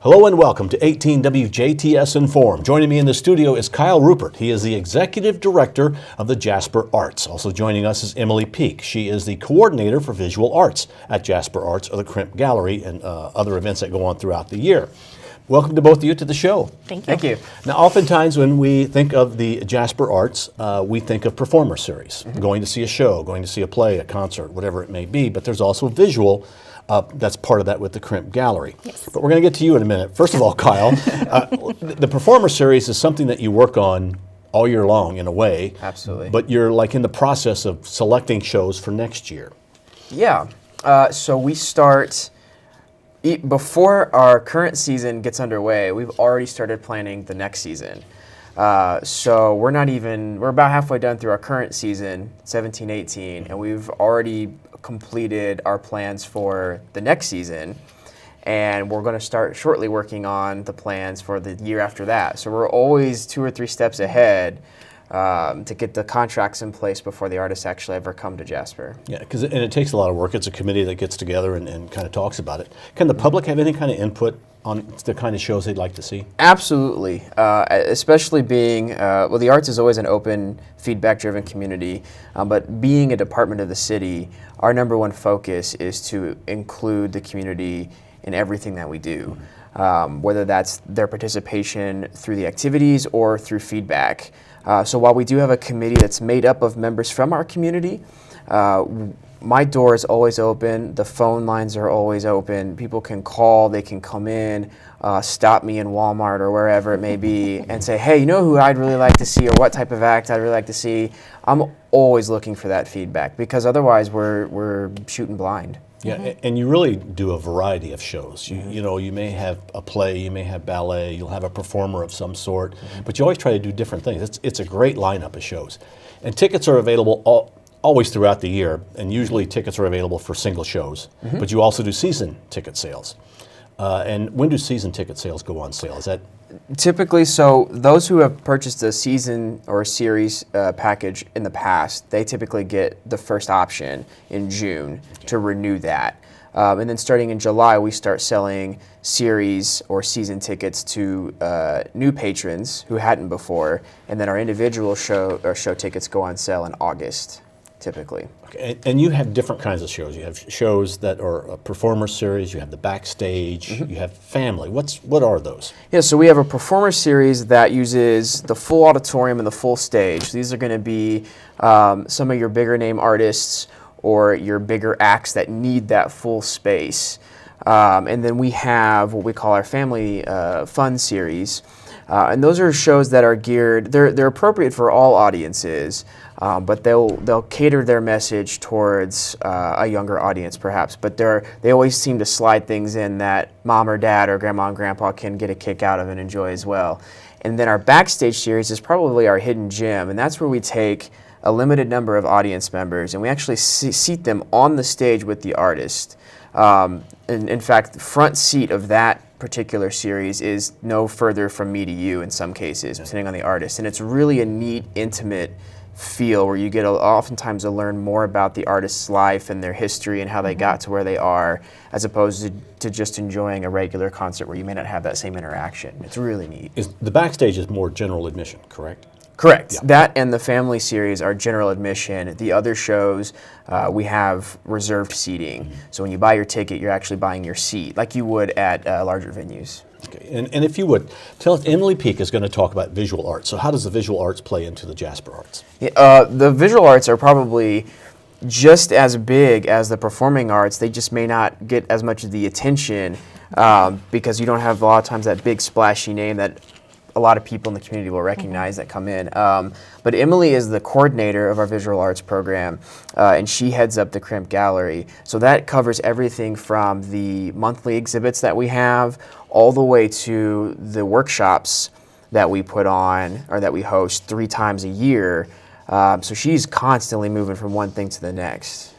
Hello and welcome to 18 WJTS in.form. Joining me in the studio is Kyle Rupert. He is the Executive Director of the Jasper Arts. Also joining us is Emily Peak. She is the Coordinator for Visual Arts at Jasper Arts, or the Crimp Gallery, and other events that go on throughout the year. Welcome to both of you to the show. Thank you. Thank you. Now, oftentimes when we think of the Jasper Arts, we think of performer series, going to see a show, going to see a play, a concert, whatever it may be, but there's also visual that's part of that with the Crimp Gallery. Yes. But we're going to get to you in a minute. First of all, Kyle, the performer series is something that you work on all year long in a way. Absolutely. But you're like in the process of selecting shows for next year. Yeah. So we start, before our current season gets underway, we've already started planning the next season. So we're about halfway done through our current season, 17-18, and we've already completed our plans for the next season, and we're going to start shortly working on the plans for the year after that. So we're always 2 or 3 steps ahead to get the contracts in place before the artists actually ever come to Jasper. Yeah, and it takes a lot of work. It's a committee that gets together and kind of talks about it. Can the public have any kind of input on the kind of shows they'd like to see? Absolutely, especially being, well, the arts is always an open, feedback-driven community, but being a department of the city, our number one focus is to include the community in everything that we do, whether that's their participation through the activities or through feedback. So while we do have a committee that's made up of members from our community, my door is always open, the phone lines are always open, people can call, they can come in, stop me in Walmart or wherever it may be and say, hey, you know who I'd really like to see or what type of act I'd really like to see? I'm always looking for that feedback because otherwise we're shooting blind. Yeah, and you really do a variety of shows. You know, you may have a play, you may have ballet, you'll have a performer of some sort, but you always try to do different things. It's a great lineup of shows. And tickets are available always throughout the year, and usually tickets are available for single shows, but you also do season ticket sales. And when do season ticket sales go on sale? Is that typically, so those who have purchased a season or a series package in the past, they typically get the first option in June to renew that. And then starting in July, we start selling series or season tickets to new patrons who hadn't before, and then our individual show tickets go on sale in August, typically. okay. And you have different kinds of shows. You have shows that are a performer series, you have the backstage, you have family. What are those? Yeah, so we have a performer series that uses the full auditorium and the full stage. These are going to be some of your bigger name artists or your bigger acts that need that full space. And then we have what we call our family fun series. And those are shows that are geared, they're appropriate for all audiences, but they'll cater their message towards a younger audience perhaps, but they always seem to slide things in that mom or dad or grandma and grandpa can get a kick out of and enjoy as well. And then our backstage series is probably our hidden gem, and that's where we take a limited number of audience members and we actually seat them on the stage with the artist. And in fact, the front seat of that particular series is no further from me to you in some cases, depending on the artist. And it's really a neat, intimate feel where you get oftentimes to learn more about the artist's life and their history and how they got to where they are, as opposed to just enjoying a regular concert where you may not have that same interaction. It's really neat. The backstage is more general admission, correct? Correct. Yeah. That and the family series are general admission. The other shows, we have reserved seating. So when you buy your ticket, you're actually buying your seat, like you would at larger venues. Okay. And if you would, tell us, Emily Peak is going to talk about visual arts. So how does the visual arts play into the Jasper Arts? The visual arts are probably just as big as the performing arts. They just may not get as much of the attention because you don't have a lot of times that big splashy name that a lot of people in the community will recognize that come in. But Emily is the coordinator of our visual arts program, and she heads up the Crimp Gallery. So that covers everything from the monthly exhibits that we have all the way to the workshops that we put on or that we host 3 times a year. So she's constantly moving from one thing to the next.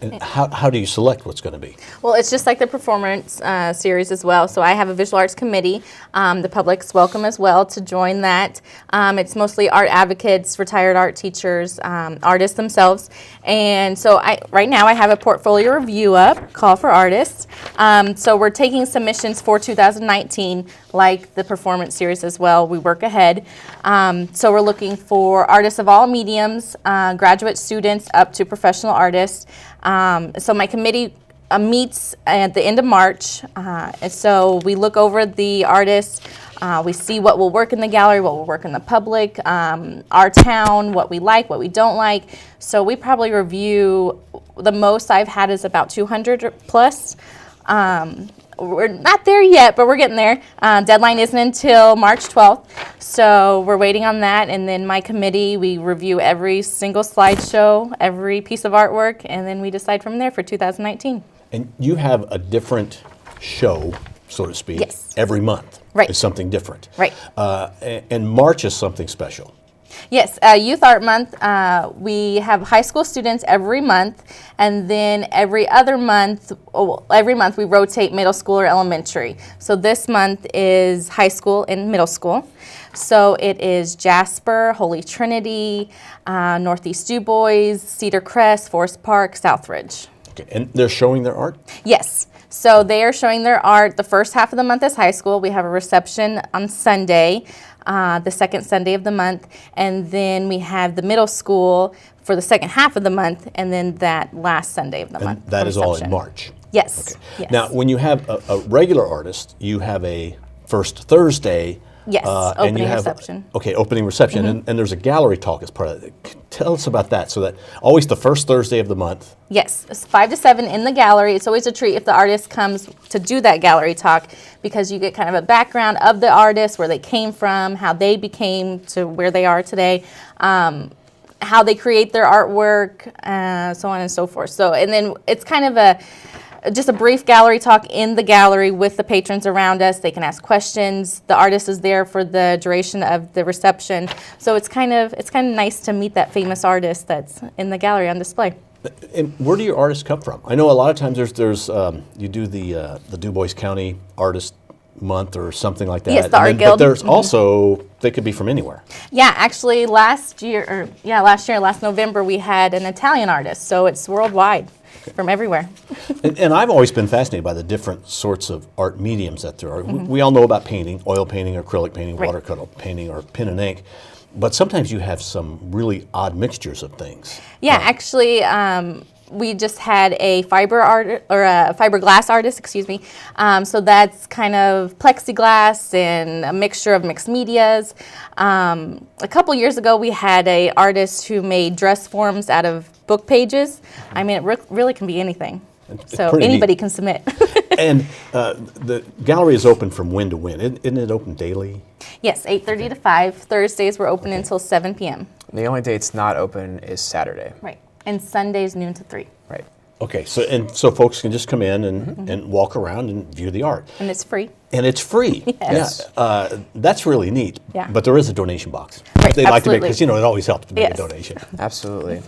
And how do you select what's going to be? Well, it's just like the performance series as well. So I have a visual arts committee. The public's welcome as well to join that. It's mostly art advocates, retired art teachers, artists themselves. And so right now I have a portfolio review up, call for artists. So we're taking submissions for 2019, like the performance series as well. We work ahead. So we're looking for artists of all mediums, graduate students up to professional artists. So my committee meets at the end of March, and so we look over the artists, we see what will work in the gallery, what will work in the public, our town, what we like, what we don't like. So we probably review, the most I've had is about 200 plus. We're not there yet, but we're getting there. Deadline isn't until March 12th, so we're waiting on that. And then my committee, we review every single slideshow, every piece of artwork, and then we decide from there for 2019. And you have a different show, so to speak, Yes. every month. Right. It's something different. Right. And March is something special. Yes, Youth Art Month, we have high school students every month, and then every month we rotate middle school or elementary. So this month is high school and middle school. So it is Jasper, Holy Trinity, Northeast Du Bois, Cedar Crest, Forest Park, Southridge. Okay. And they're showing their art? Yes. So they are showing their art. The first half of the month is high school. We have a reception on Sunday, the second Sunday of the month. And then we have the middle school for the second half of the month, and then that last Sunday of the month. And that is all in reception. March? Yes. Okay. Yes. Now, when you have a regular artist, you have a first Thursday. Yes, and opening you have, reception. Okay, opening reception, and there's a gallery talk as part of it. Tell us about that. So that always the first Thursday of the month. Yes, it's 5 to 7 in the gallery. It's always a treat if the artist comes to do that gallery talk, because you get kind of a background of the artist, where they came from, how they became to where they are today, how they create their artwork, so on and so forth. So, and then it's kind of just a brief gallery talk in the gallery with the patrons around us. They can ask questions. The artist is there for the duration of the reception. So it's kind of nice to meet that famous artist that's in the gallery on display. And where do your artists come from? I know a lot of times there's you do the Du Bois County Artist Month or something like that. Yes, the Art Guild. But there's also, they could be from anywhere. Yeah, actually last November, we had an Italian artist. So it's worldwide. From everywhere. And I've always been fascinated by the different sorts of art mediums that there are. We all know about painting, oil painting, acrylic painting, Right. watercolor painting, or pen and ink. But sometimes you have some really odd mixtures of things. Yeah, actually, we just had a fiberglass artist, excuse me. So that's kind of plexiglass and a mixture of mixed medias. A couple years ago, we had a artist who made dress forms out of book pages. I mean, it really can be anything. So anybody neat. can submit. And the gallery is open from when to when? Isn't it open daily? Yes, 8:30 to 5. Thursdays we're open until 7 p.m. The only day it's not open is Saturday. Right. And Sundays noon to 3. Right. Okay, so folks can just come in and walk around and view the art. And it's free. And it's free. Yes. Yeah, that's really neat. Yeah. But there is a donation box. Right, They like to make, absolutely. because it always helps to make Yes. a donation. Absolutely.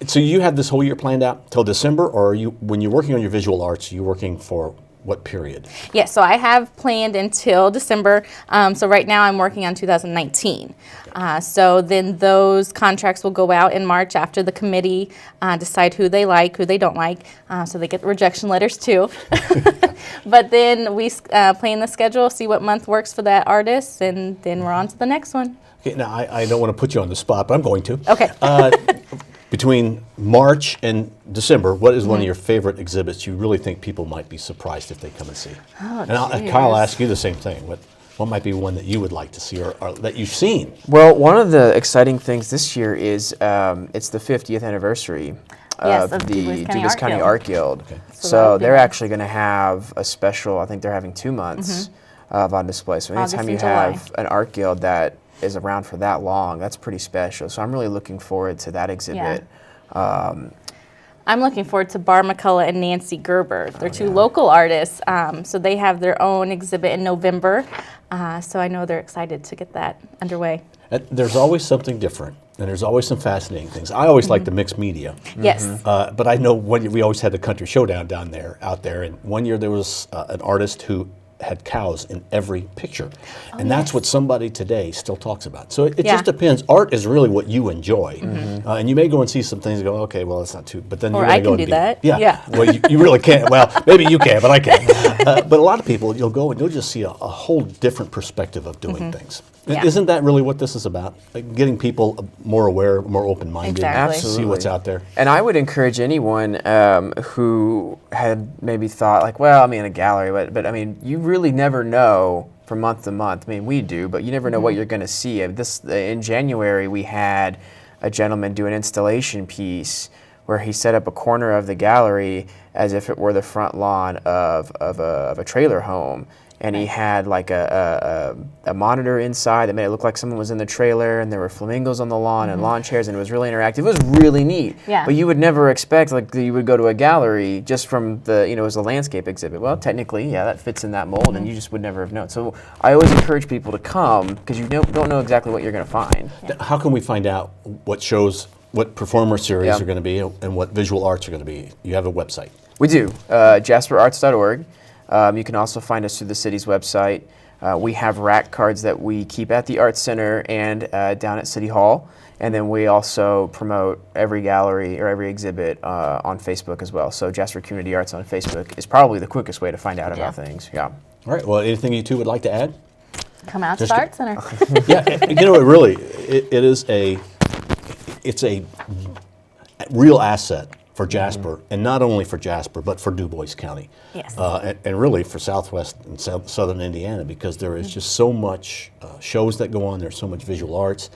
So you have this whole year planned out till December, or when you're working on your visual arts, you're working for what period? Yes, so I have planned until December. So right now I'm working on 2019. So then those contracts will go out in March after the committee decide who they like, who they don't like. So they get rejection letters too. But then we plan the schedule, see what month works for that artist, and then we're on to the next one. Okay, now I don't want to put you on the spot, but I'm going to. Okay. Between March and December, what is one of your favorite exhibits you really think people might be surprised if they come and see? Oh, And Kyle, I'll ask you the same thing. What might be one that you would like to see or that you've seen? Well, one of the exciting things this year is it's the 50th anniversary Yes, of of the Du Bois Du Bois County Art Guild. Okay. So So that'll be they're nice. actually going to have a special, I think they're having 2 months on display. So August anytime and you July. have an art guild that is around for that long, that's pretty special. So I'm really looking forward to that exhibit. I'm looking forward to Bar McCullough and Nancy Gerber. They're two local artists, so they have their own exhibit in November. So I know they're excited to get that underway. There's always something different And there's always some fascinating things. I always like the mixed media. Yes. But I know we always had the country showdown out there. And one year there was an artist who had cows in every picture. And that's what somebody today still talks about. So it just depends. Art is really what you enjoy. And you may go and see some things and go, okay, well, that's not too, but then Or you're going I to go can and do that. Yeah. Well, you really can't. Well, maybe you can, but I can't. But a lot of people, you'll go and you'll just see a whole different perspective of doing things. Yeah. Isn't that really what this is about? Like getting people more aware, more open-minded, Exactly. see what's out there. And I would encourage anyone who had maybe thought like, well, I'm in a gallery, but I mean, you really never know from month to month. I mean, we do, but you never know what you're going to see. In January, we had a gentleman do an installation piece where he set up a corner of the gallery as if it were the front lawn of a trailer home. And he had like a monitor inside that made it look like someone was in the trailer, and there were flamingos on the lawn and lawn chairs, and it was really interactive. It was really neat. Yeah. But you would never expect like you would go to a gallery just from it was a landscape exhibit. Well, technically, yeah, that fits in that mold, and you just would never have known. So I always encourage people to come because you don't know exactly what you're going to find. How can we find out what shows, what performer series Yeah. are going to be, and what visual arts are going to be? You have a website. We do, jasperarts.org. You can also find us through the city's website. We have rack cards that we keep at the Arts Center and down at City Hall. And then we also promote every gallery or every exhibit on Facebook as well. So Jasper Community Arts on Facebook is probably the quickest way to find out about things. Yeah. All right. Well, anything you two would like to add? Come out to Just the Art Center. Yeah. It's a real asset for Jasper, and not only for Jasper, but for Du Bois County. Yes. And really for Southwest and Southern Indiana, because there is just so much shows that go on, there's so much visual arts,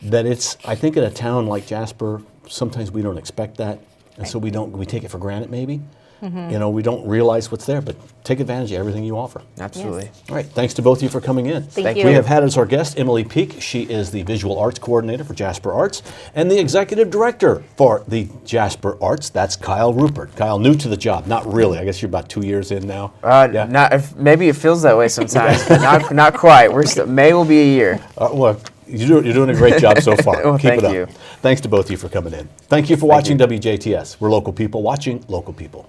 that I think in a town like Jasper, sometimes we don't expect that, and so we take it for granted maybe. We don't realize what's there, but take advantage of everything you offer. Absolutely. Yes. All right, thanks to both of you for coming in. Thank you. We have had as our guest Emily Peak. She is the Visual Arts Coordinator for Jasper Arts and the Executive Director for the Jasper Arts. That's Kyle Rupert. Kyle, new to the job. Not really. I guess you're about 2 years in now. Maybe it feels that way sometimes, but not quite. May will be a year. Well, you're doing a great job so far. Well, Keep it up. thank you. Thanks to both of you for coming in. Thank you for watching WJTS. We're local people watching local people.